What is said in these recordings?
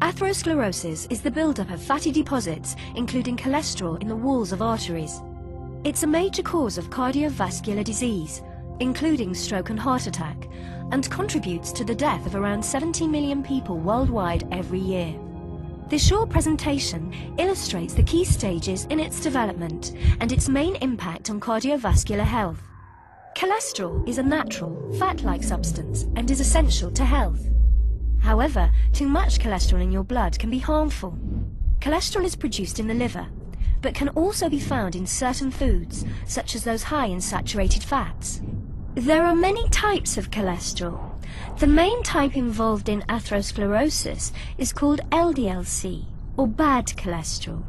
Atherosclerosis is the buildup of fatty deposits, including cholesterol, in the walls of arteries. It's a major cause of cardiovascular disease, including stroke and heart attack, and contributes to the death of around 70 million people worldwide every year. This short presentation illustrates the key stages in its development and its main impact on cardiovascular health. Cholesterol is a natural, fat-like substance and is essential to health. However, too much cholesterol in your blood can be harmful. Cholesterol is produced in the liver, but can also be found in certain foods, such as those high in saturated fats. There are many types of cholesterol. The main type involved in atherosclerosis is called LDL-C, or bad cholesterol.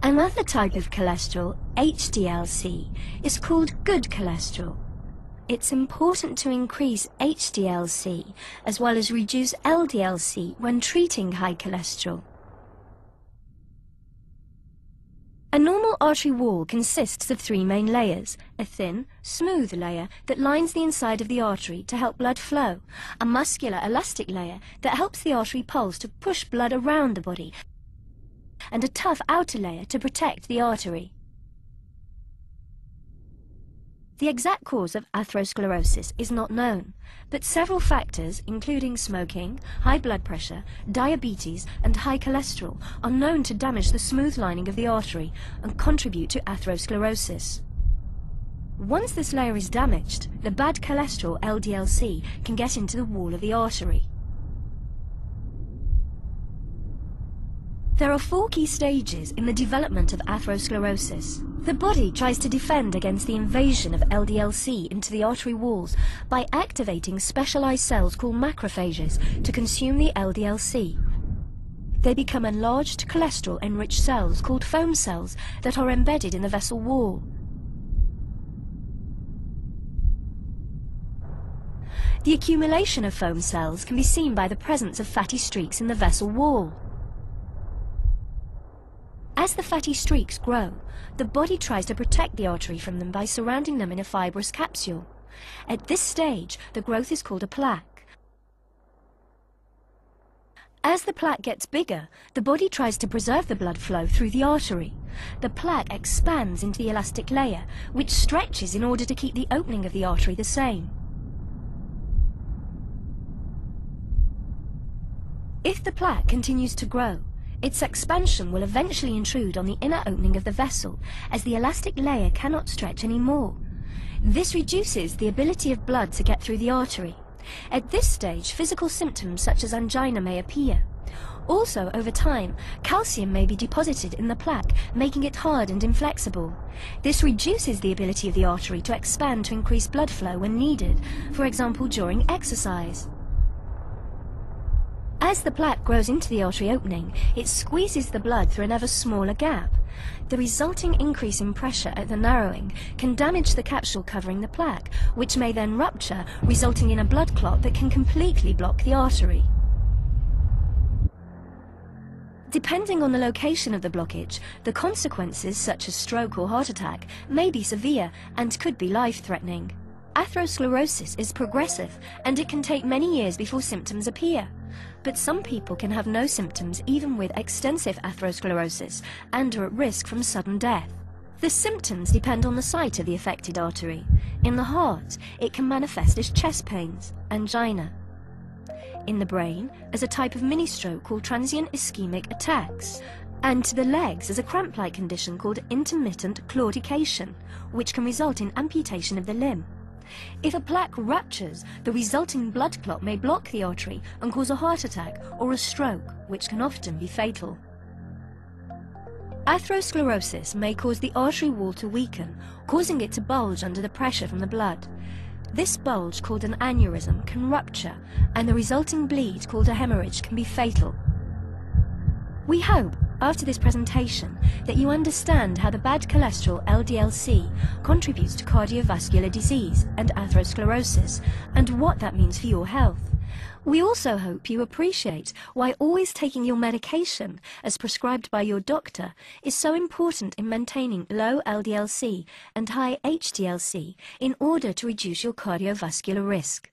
Another type of cholesterol, HDL-C, is called good cholesterol. It's important to increase HDL-C as well as reduce LDL-C when treating high cholesterol. A normal artery wall consists of three main layers: a thin, smooth layer that lines the inside of the artery to help blood flow, a muscular, elastic layer that helps the artery pulse to push blood around the body, and a tough outer layer to protect the artery. The exact cause of atherosclerosis is not known, but several factors, including smoking, high blood pressure, diabetes, and high cholesterol, are known to damage the smooth lining of the artery and contribute to atherosclerosis. Once this layer is damaged, the bad cholesterol, LDL-C, can get into the wall of the artery. There are four key stages in the development of atherosclerosis. The body tries to defend against the invasion of LDL-C into the artery walls by activating specialized cells called macrophages to consume the LDL-C. They become enlarged cholesterol-enriched cells called foam cells that are embedded in the vessel wall. The accumulation of foam cells can be seen by the presence of fatty streaks in the vessel wall. As the fatty streaks grow, the body tries to protect the artery from them by surrounding them in a fibrous capsule. At this stage, the growth is called a plaque. As the plaque gets bigger, the body tries to preserve the blood flow through the artery. The plaque expands into the elastic layer, which stretches in order to keep the opening of the artery the same. If the plaque continues to grow, its expansion will eventually intrude on the inner opening of the vessel, as the elastic layer cannot stretch anymore. This reduces the ability of blood to get through the artery. At this stage, physical symptoms such as angina may appear. Also, over time, calcium may be deposited in the plaque, making it hard and inflexible. This reduces the ability of the artery to expand to increase blood flow when needed, for example during exercise. As the plaque grows into the artery opening, it squeezes the blood through an ever smaller gap. The resulting increase in pressure at the narrowing can damage the capsule covering the plaque, which may then rupture, resulting in a blood clot that can completely block the artery. Depending on the location of the blockage, the consequences, such as stroke or heart attack, may be severe and could be life-threatening. Atherosclerosis is progressive, and it can take many years before symptoms appear. But some people can have no symptoms even with extensive atherosclerosis and are at risk from sudden death. The symptoms depend on the site of the affected artery. In the heart, it can manifest as chest pains, angina. In the brain, as a type of mini-stroke called transient ischemic attacks. And to the legs as a cramp-like condition called intermittent claudication, which can result in amputation of the limb. If a plaque ruptures, the resulting blood clot may block the artery and cause a heart attack or a stroke, which can often be fatal. Atherosclerosis may cause the artery wall to weaken, causing it to bulge under the pressure from the blood. This bulge, called an aneurysm, can rupture, and the resulting bleed, called a hemorrhage, can be fatal. We hope, after this presentation, that you understand how the bad cholesterol, LDL-C, contributes to cardiovascular disease and atherosclerosis, and what that means for your health. We also hope you appreciate why always taking your medication, as prescribed by your doctor, is so important in maintaining low LDL-C and high HDL-C in order to reduce your cardiovascular risk.